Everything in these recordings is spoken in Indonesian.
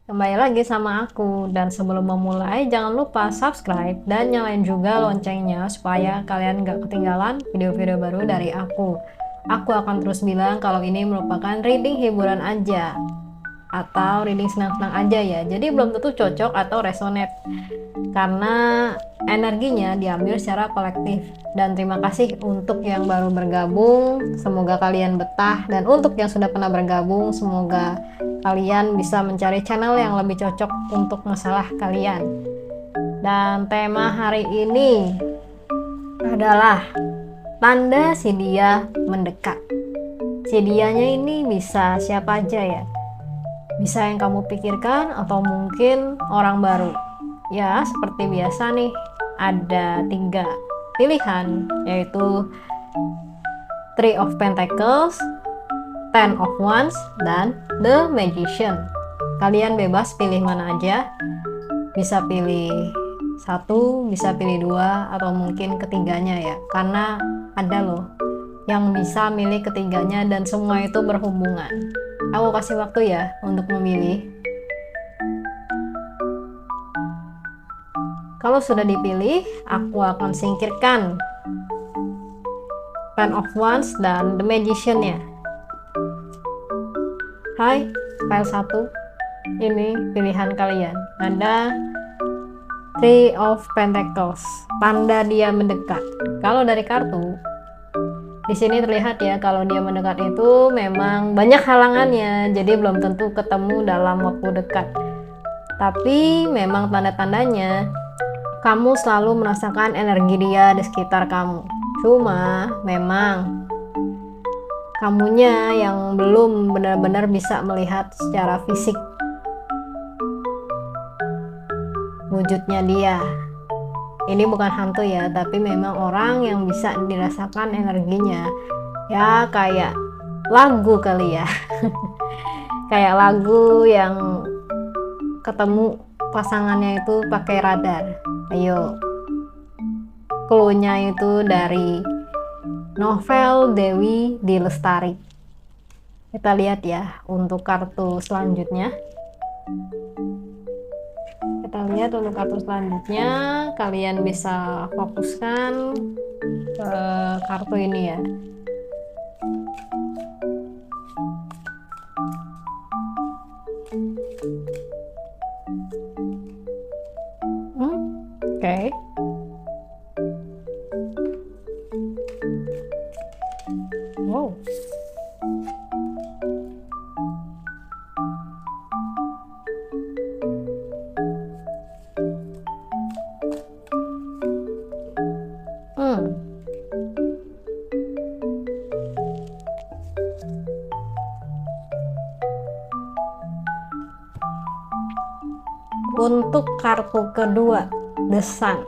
Kembali lagi sama aku. Dan sebelum memulai, jangan lupa subscribe dan nyalain juga loncengnya supaya kalian gak ketinggalan video-video baru dari aku. Aku akan terus bilang kalau ini merupakan reading hiburan aja atau reading senang-senang aja ya. Jadi belum tentu cocok atau resonate karena energinya diambil secara kolektif. Dan terima kasih untuk yang baru bergabung, semoga kalian betah, dan untuk yang sudah pernah bergabung, semoga kalian bisa mencari channel yang lebih cocok untuk masalah kalian. Dan tema hari ini adalah tanda si dia mendekat. Si dianya ini bisa siapa aja ya, bisa yang kamu pikirkan atau mungkin orang baru. Ya, seperti biasa nih, ada 3 pilihan, yaitu Three of Pentacles, Ten of Wands, dan The Magician. Kalian bebas pilih mana aja, bisa pilih 1, bisa pilih 2, atau mungkin ketiganya ya, karena ada loh yang bisa milih ketiganya dan semua itu berhubungan. Aku kasih waktu ya untuk memilih. Kalau sudah dipilih, aku akan singkirkan Ten of Wands dan The Magician-nya. Hai, file 1. Ini pilihan kalian. Ada Three of Pentacles, tanda dia mendekat. Kalau dari kartu, di sini terlihat ya kalau dia mendekat itu memang banyak halangannya, jadi belum tentu ketemu dalam waktu dekat. Tapi memang tanda-tandanya kamu selalu merasakan energi dia di sekitar kamu. Cuma memang kamunya yang belum benar-benar bisa melihat secara fisik wujudnya dia. Ini bukan hantu ya, tapi memang orang yang bisa dirasakan energinya. Ya kayak lagu kali ya. Kayak lagu yang ketemu pasangannya itu pakai radar. Ayo, clue-nya itu dari novel Dewi D. Lestari. Kita lihat ya untuk kartu selanjutnya. Kita lihat untuk kartu selanjutnya, kalian bisa fokuskan ke kartu ini ya. Oke. Wow. Untuk kartu kedua, The Sun.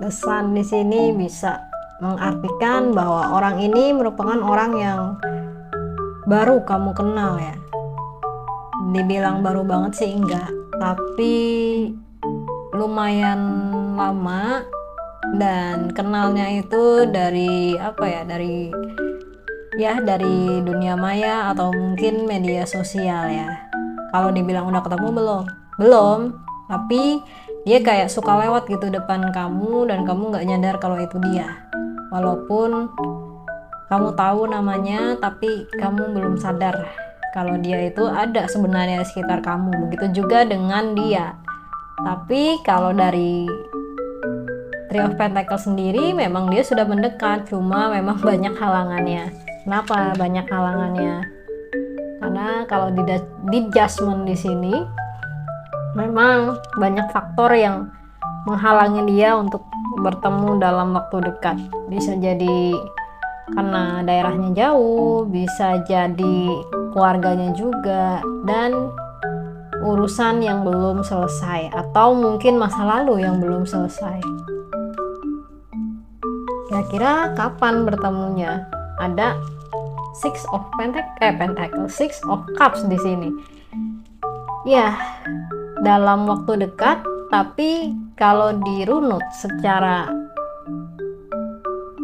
The Sun di sini bisa mengartikan bahwa orang ini merupakan orang yang baru kamu kenal ya. Dibilang baru banget sih enggak, tapi lumayan lama, dan kenalnya itu dari apa ya, dari dunia maya atau mungkin media sosial ya. Kalau dibilang udah ketemu belum, tapi dia kayak suka lewat gitu depan kamu dan kamu nggak nyadar kalau itu dia. Walaupun kamu tahu namanya, tapi kamu belum sadar kalau dia itu ada sebenarnya di sekitar kamu. Begitu juga dengan dia. Tapi kalau dari Three of Pentacles sendiri, memang dia sudah mendekat, cuma memang banyak halangannya. Kenapa banyak halangannya? Karena kalau di Judgment di sini memang banyak faktor yang menghalangi dia untuk bertemu dalam waktu dekat. Bisa jadi karena daerahnya jauh, bisa jadi keluarganya juga, dan urusan yang belum selesai, atau mungkin masa lalu yang belum selesai. Kira-kira kapan bertemunya? Ada Six of Pentacles, Six of Cups di sini. Ya, dalam waktu dekat, tapi kalau dirunut secara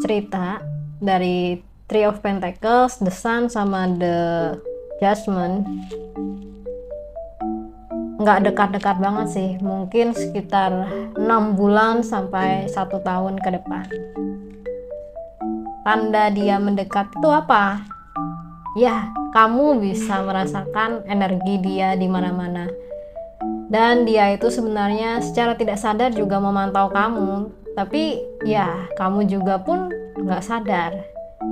cerita dari Three of Pentacles, The Sun sama The Judgment, nggak dekat-dekat banget sih, mungkin sekitar 6 bulan sampai 1 tahun ke depan. Tanda dia mendekat itu apa? Ya, kamu bisa merasakan energi dia di mana-mana. Dan dia itu sebenarnya secara tidak sadar juga memantau kamu, tapi ya kamu juga pun nggak sadar.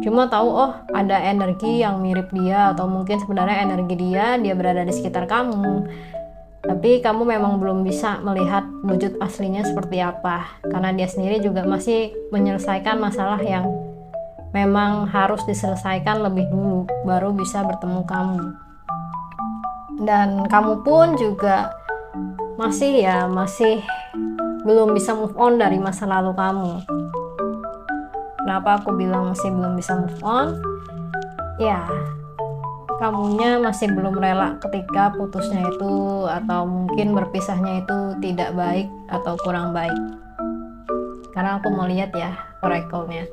Cuma tahu oh ada energi yang mirip dia, atau mungkin sebenarnya energi dia berada di sekitar kamu. Tapi kamu memang belum bisa melihat wujud aslinya seperti apa, karena dia sendiri juga masih menyelesaikan masalah yang memang harus diselesaikan lebih dulu, baru bisa bertemu kamu. Dan kamu pun juga masih belum bisa move on dari masa lalu kamu. Kenapa aku bilang masih belum bisa move on? Ya, kamunya masih belum rela ketika putusnya itu, atau mungkin berpisahnya itu tidak baik atau kurang baik. Karena aku mau lihat ya oracle-nya.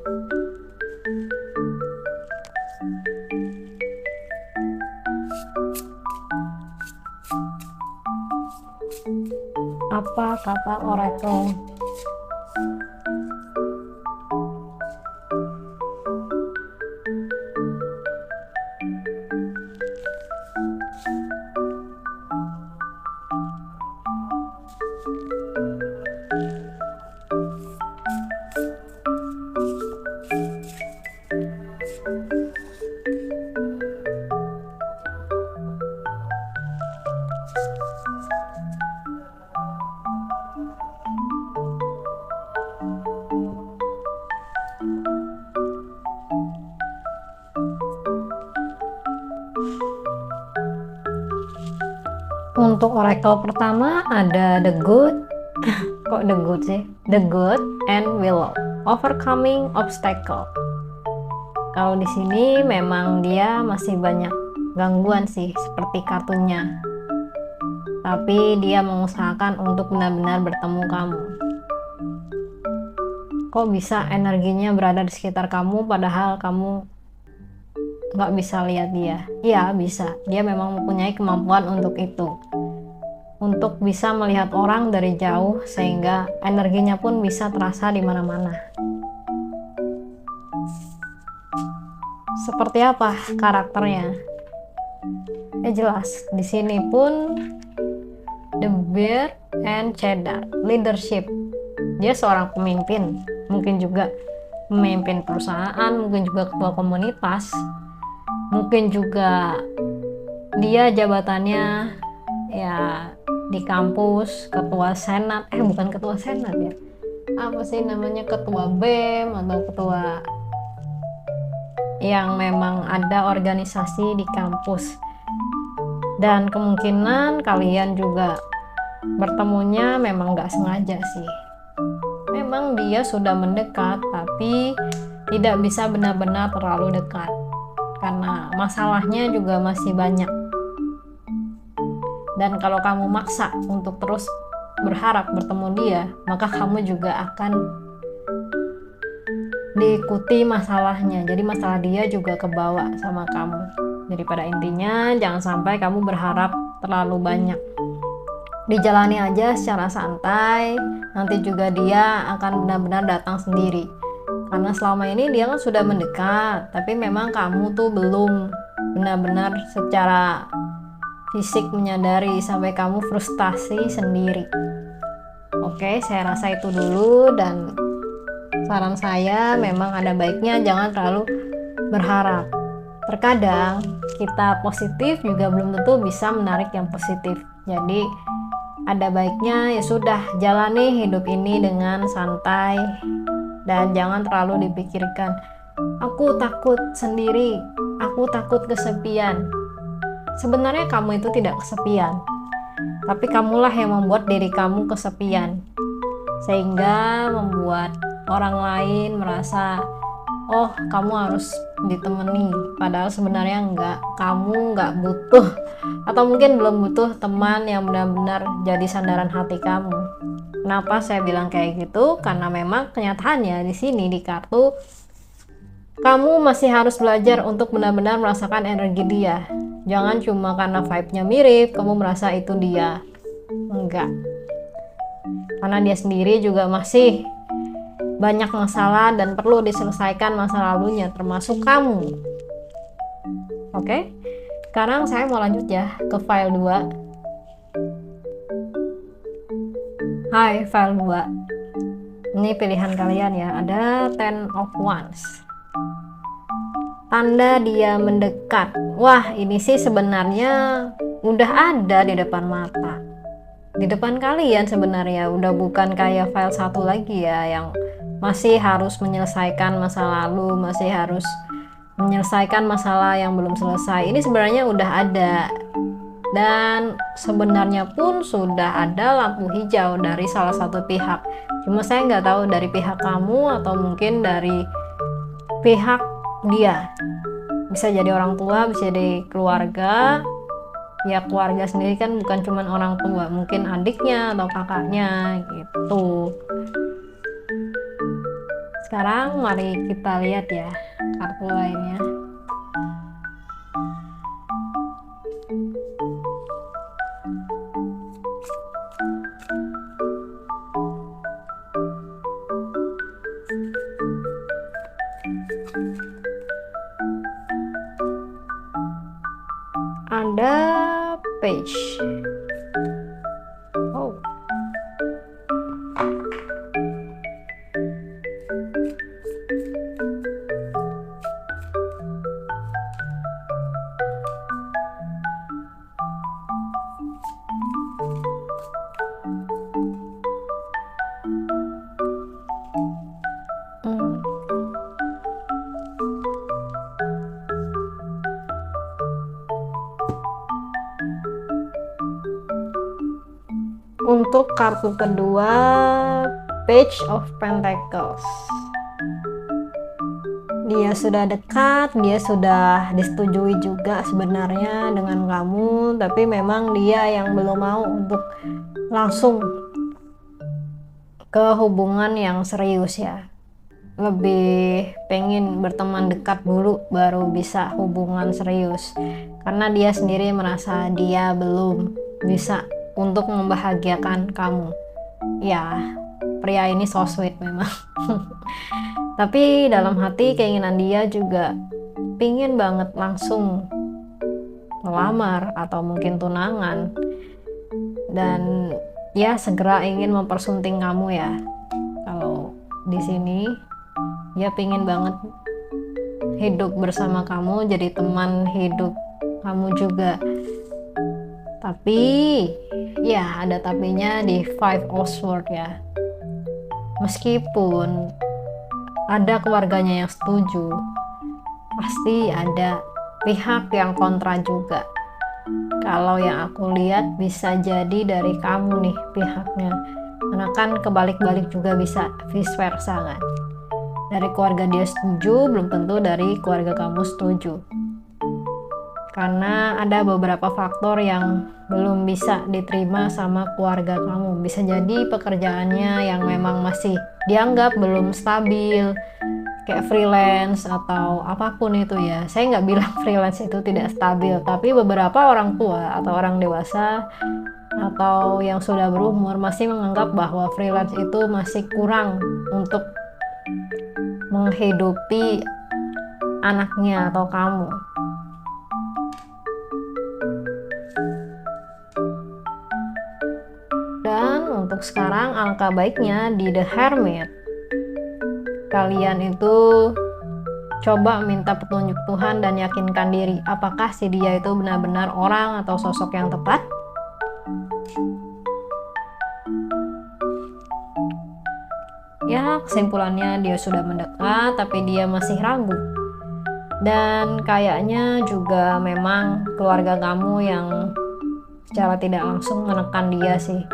Apa kata oracle? Untuk oracle pertama ada the good, kok the good sih? The good and willow, overcoming obstacle. Kalau di sini memang dia masih banyak gangguan sih seperti kartunya. Tapi dia mengusahakan untuk benar-benar bertemu kamu. Kok bisa energinya berada di sekitar kamu padahal kamu nggak bisa lihat dia? Iya bisa, dia memang mempunyai kemampuan untuk itu, untuk bisa melihat orang dari jauh sehingga energinya pun bisa terasa di mana-mana. Seperti apa karakternya? Jelas di sini pun the bear and cheddar, leadership. Dia seorang pemimpin, mungkin juga pemimpin perusahaan, mungkin juga ketua komunitas. Mungkin juga dia jabatannya ya di kampus ketua senat, bukan ketua senat ya, apa sih namanya, ketua BEM atau ketua yang memang ada organisasi di kampus. Dan kemungkinan kalian juga bertemunya memang gak sengaja sih. Memang dia sudah mendekat tapi tidak bisa benar-benar terlalu dekat, karena masalahnya juga masih banyak. Dan kalau kamu maksa untuk terus berharap bertemu dia, maka kamu juga akan diikuti masalahnya. Jadi masalah dia juga kebawa sama kamu. Jadi pada intinya jangan sampai kamu berharap terlalu banyak. Dijalani aja secara santai, nanti juga dia akan benar-benar datang sendiri. Karena selama ini dia kan sudah mendekat, tapi memang kamu tuh belum benar-benar secara fisik menyadari sampai kamu frustasi sendiri. Oke, saya rasa itu dulu, dan saran saya memang ada baiknya jangan terlalu berharap. Terkadang kita positif juga belum tentu bisa menarik yang positif. Jadi ada baiknya ya sudah, jalani hidup ini dengan santai. Dan jangan terlalu dipikirkan, aku takut sendiri, aku takut kesepian. Sebenarnya kamu itu tidak kesepian, tapi kamulah yang membuat diri kamu kesepian, sehingga membuat orang lain merasa, oh kamu harus ditemani, padahal sebenarnya enggak, kamu enggak butuh, atau mungkin belum butuh teman yang benar-benar jadi sandaran hati kamu. Kenapa saya bilang kayak gitu? Karena memang kenyataannya di sini di kartu kamu masih harus belajar untuk benar-benar merasakan energi dia. Jangan cuma karena vibe-nya mirip kamu merasa itu dia. Enggak, karena dia sendiri juga masih banyak masalah dan perlu diselesaikan masa lalunya, termasuk kamu. Oke, sekarang saya mau lanjut ya ke file 2. Hai file 2, ini pilihan kalian ya, ada Ten of Wands, tanda dia mendekat. Wah, ini sih sebenarnya udah ada di depan mata, di depan kalian sebenarnya. Udah bukan kayak file 1 lagi ya, yang masih harus menyelesaikan masa lalu, masih harus menyelesaikan masalah yang belum selesai. Ini sebenarnya udah ada, dan sebenarnya pun sudah ada lampu hijau dari salah satu pihak. Cuma saya nggak tahu dari pihak kamu atau mungkin dari pihak dia. Bisa jadi orang tua, bisa jadi keluarga. Ya keluarga sendiri kan bukan cuma orang tua, mungkin adiknya atau kakaknya gitu. Sekarang mari kita lihat ya kartu lainnya. Ada page. Oh. Untuk kartu kedua, Page of Pentacles. Dia sudah dekat, dia sudah disetujui juga sebenarnya dengan kamu, tapi memang dia yang belum mau untuk langsung ke hubungan yang serius ya. Lebih pengen berteman dekat dulu baru bisa hubungan serius, karena dia sendiri merasa dia belum bisa untuk membahagiakan kamu. Ya, pria ini so sweet memang. Tapi dalam hati keinginan dia juga pingin banget langsung melamar atau mungkin tunangan, dan ya segera ingin mempersunting kamu ya. Kalau di sini dia pingin banget hidup bersama kamu, jadi teman hidup kamu juga. Tapi ya ada tapinya di Five of Swords ya. Meskipun ada keluarganya yang setuju, pasti ada pihak yang kontra juga. Kalau yang aku lihat bisa jadi dari kamu nih pihaknya, karena kan kebalik-balik juga bisa, vice versa kan. Dari keluarga dia setuju belum tentu dari keluarga kamu setuju, karena ada beberapa faktor yang belum bisa diterima sama keluarga kamu. Bisa jadi pekerjaannya yang memang masih dianggap belum stabil, kayak freelance atau apapun itu ya. Saya nggak bilang freelance itu tidak stabil, tapi beberapa orang tua atau orang dewasa atau yang sudah berumur masih menganggap bahwa freelance itu masih kurang untuk menghidupi anaknya atau kamu. Dan untuk sekarang angka baiknya di The Hermit. Kalian itu coba minta petunjuk Tuhan dan yakinkan diri, apakah si dia itu benar-benar orang atau sosok yang tepat. Ya, kesimpulannya dia sudah mendekat tapi dia masih ragu. Dan kayaknya juga memang keluarga kamu yang secara tidak langsung menekan dia sih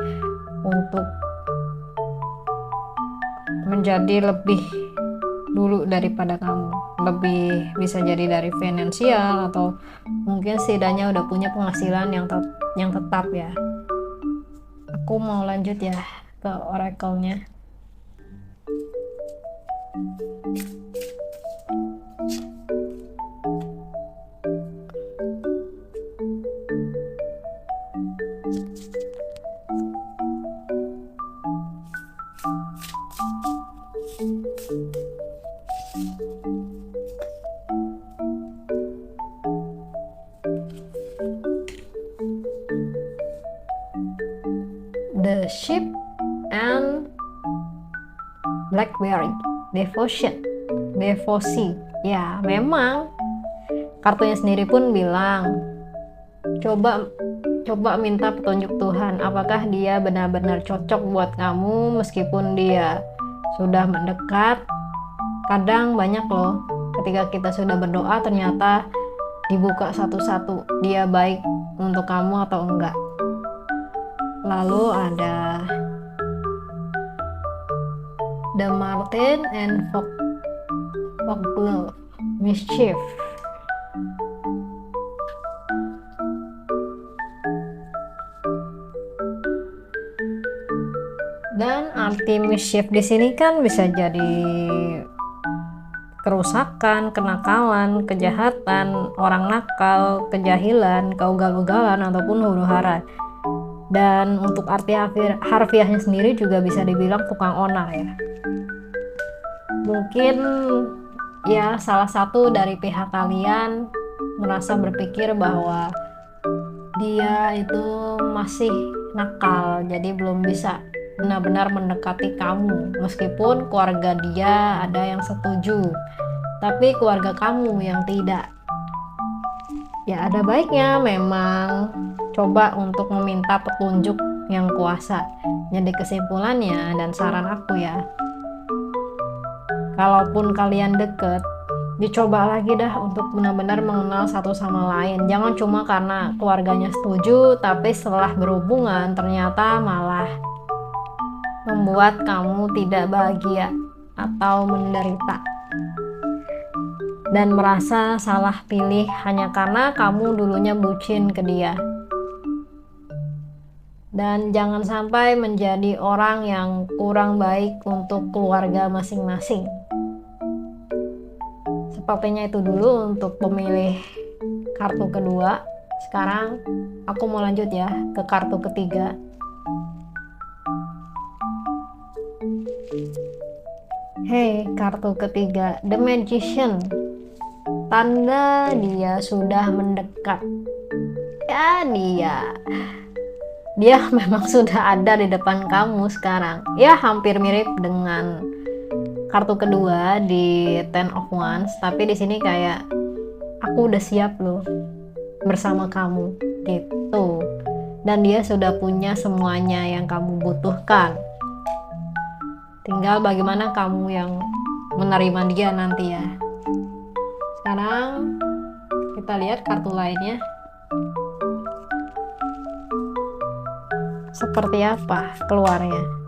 untuk menjadi lebih dulu daripada kamu. Lebih bisa jadi dari finansial atau mungkin setidaknya udah punya penghasilan yang tetap ya. Aku mau lanjut ya ke oracle-nya. The Sheep and Blackberry, devosi. Ya, memang kartunya sendiri pun bilang, coba minta petunjuk Tuhan, apakah dia benar-benar cocok buat kamu meskipun dia sudah mendekat. Kadang banyak loh, ketika kita sudah berdoa ternyata dibuka satu-satu, dia baik untuk kamu atau enggak. Lalu ada The Martin and Foxglove, Mischief. Dan arti mischief di sini kan bisa jadi kerusakan, kenakalan, kejahatan, orang nakal, kejahilan, keugal-ugalan, ataupun huru-hara. Dan untuk arti harfiahnya sendiri juga bisa dibilang tukang onar ya. Mungkin ya salah satu dari pihak kalian merasa berpikir bahwa dia itu masih nakal, jadi belum bisa benar-benar mendekati kamu, meskipun keluarga dia ada yang setuju, tapi keluarga kamu yang tidak. Ya ada baiknya memang coba untuk meminta petunjuk yang kuasa. Jadi kesimpulannya dan saran aku ya, kalaupun kalian deket, dicoba lagi dah untuk benar-benar mengenal satu sama lain. Jangan cuma karena keluarganya setuju, tapi setelah berhubungan ternyata malah membuat kamu tidak bahagia atau menderita dan merasa salah pilih hanya karena kamu dulunya bucin ke dia. Dan jangan sampai menjadi orang yang kurang baik untuk keluarga masing-masing. Sepertinya itu dulu untuk pemilih kartu kedua. Sekarang aku mau lanjut ya ke kartu ketiga. Hey, kartu ketiga, The Magician. Tanda dia sudah mendekat. Ya, dia memang sudah ada di depan kamu sekarang. Ya, hampir mirip dengan kartu kedua di Ten of Wands, tapi di sini kayak aku udah siap loh bersama kamu gitu. Dan dia sudah punya semuanya yang kamu butuhkan. Tinggal bagaimana kamu yang menerima dia nanti ya. Sekarang kita lihat kartu lainnya. Seperti apa keluarnya?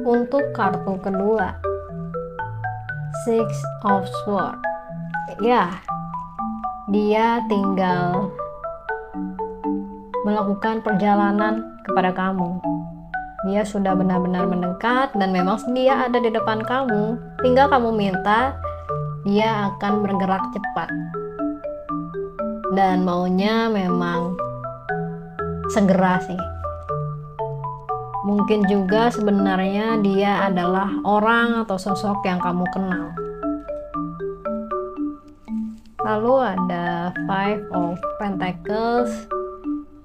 Untuk kartu kedua, Six of Swords. Ya, dia tinggal melakukan perjalanan kepada kamu. Dia sudah benar-benar mendekat dan memang dia ada di depan kamu. Tinggal kamu minta, dia akan bergerak cepat. Dan maunya memang segera sih. Mungkin juga sebenarnya dia adalah orang atau sosok yang kamu kenal. Lalu ada Five of Pentacles.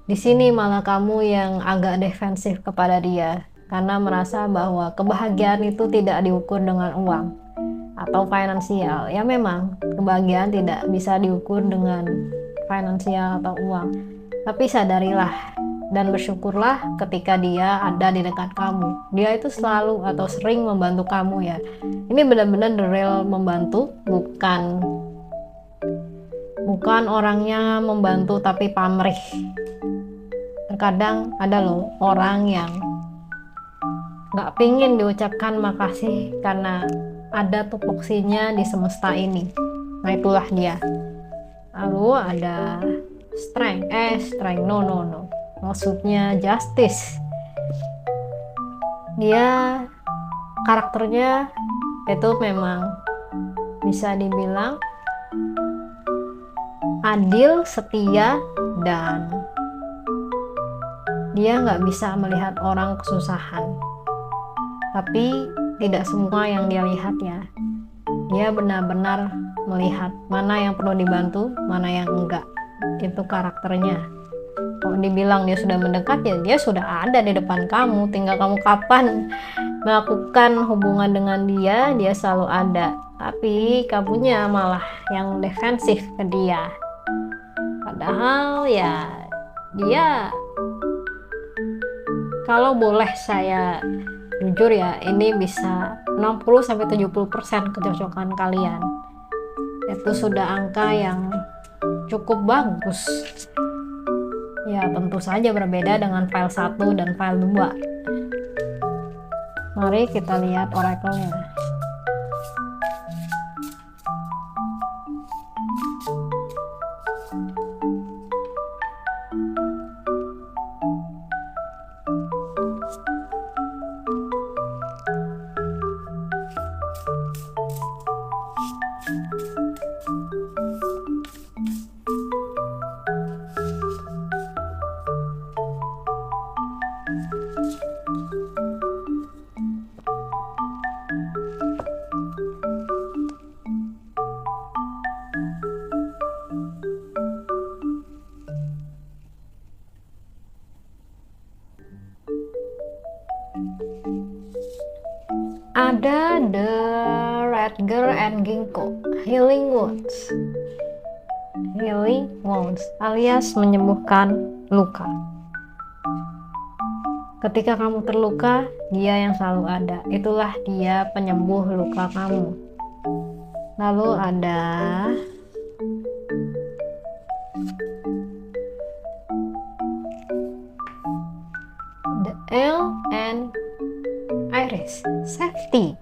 Di sini malah kamu yang agak defensif kepada dia karena merasa bahwa kebahagiaan itu tidak diukur dengan uang atau finansial. Ya memang kebahagiaan tidak bisa diukur dengan finansial atau uang. Tapi sadarilah dan bersyukurlah ketika dia ada di dekat kamu. Dia itu selalu atau sering membantu kamu ya. Ini benar-benar the real membantu, bukan orangnya membantu tapi pamrih. Terkadang ada loh orang yang nggak pingin diucapkan makasih karena ada tupoksinya di semesta ini. Nah itulah dia. Lalu ada strength, no, maksudnya justice. Dia karakternya itu memang bisa dibilang adil, setia, dan dia nggak bisa melihat orang kesusahan. Tapi tidak semua yang dia lihat ya. Dia benar-benar melihat mana yang perlu dibantu, mana yang enggak. Itu karakternya. Kalau dibilang dia sudah mendekat, ya dia sudah ada di depan kamu. Tinggal kamu kapan melakukan hubungan dengan dia, dia selalu ada. Tapi kamunya malah yang defensif ke dia. Padahal ya dia, kalau boleh saya jujur ya, ini bisa 60-70% kecocokan kalian. Itu sudah angka yang cukup bagus. Ya tentu saja berbeda dengan file 1 dan file 2. Mari kita lihat oracle-nya. Ada The Red Girl and Ginkgo, Healing Wounds alias menyembuhkan luka. Ketika kamu terluka, dia yang selalu ada. Itulah dia penyembuh luka kamu. Lalu ada The Owl and Iris, safety.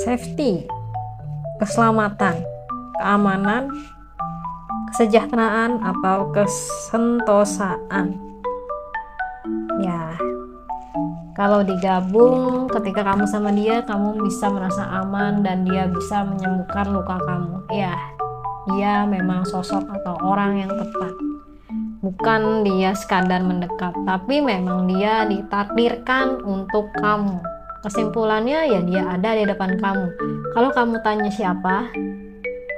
Safety, keselamatan, keamanan, kesejahteraan atau kesentosaan. Ya, kalau digabung, ketika kamu sama dia, kamu bisa merasa aman dan dia bisa menyembuhkan luka kamu. Ya, dia memang sosok atau orang yang tepat. Bukan dia sekadar mendekat, tapi memang dia ditakdirkan untuk kamu. Kesimpulannya ya dia ada di depan kamu. Kalau kamu tanya siapa,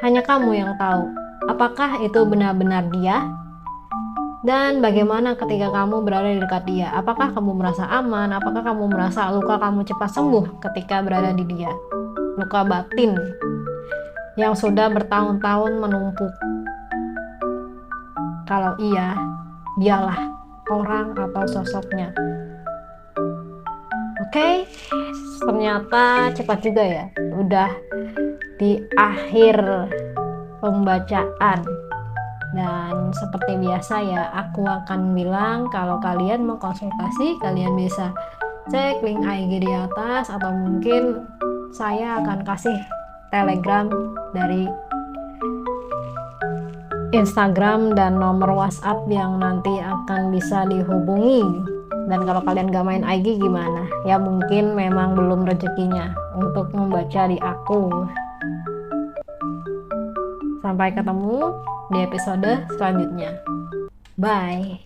hanya kamu yang tahu. Apakah itu benar-benar dia? Dan bagaimana ketika kamu berada di dekat dia? Apakah kamu merasa aman? Apakah kamu merasa luka kamu cepat sembuh ketika berada di dia? Luka batin yang sudah bertahun-tahun menumpuk. Kalau iya, dialah orang atau sosoknya. Oke, ternyata cepat juga ya. Udah di akhir pembacaan. Dan seperti biasa ya, aku akan bilang kalau kalian mau konsultasi, kalian bisa cek link IG di atas, atau mungkin saya akan kasih Telegram dari Instagram dan nomor WhatsApp yang nanti akan bisa dihubungi. Dan kalau kalian gak main IG gimana? Ya mungkin memang belum rezekinya untuk membaca di aku. Sampai ketemu di episode selanjutnya. Bye.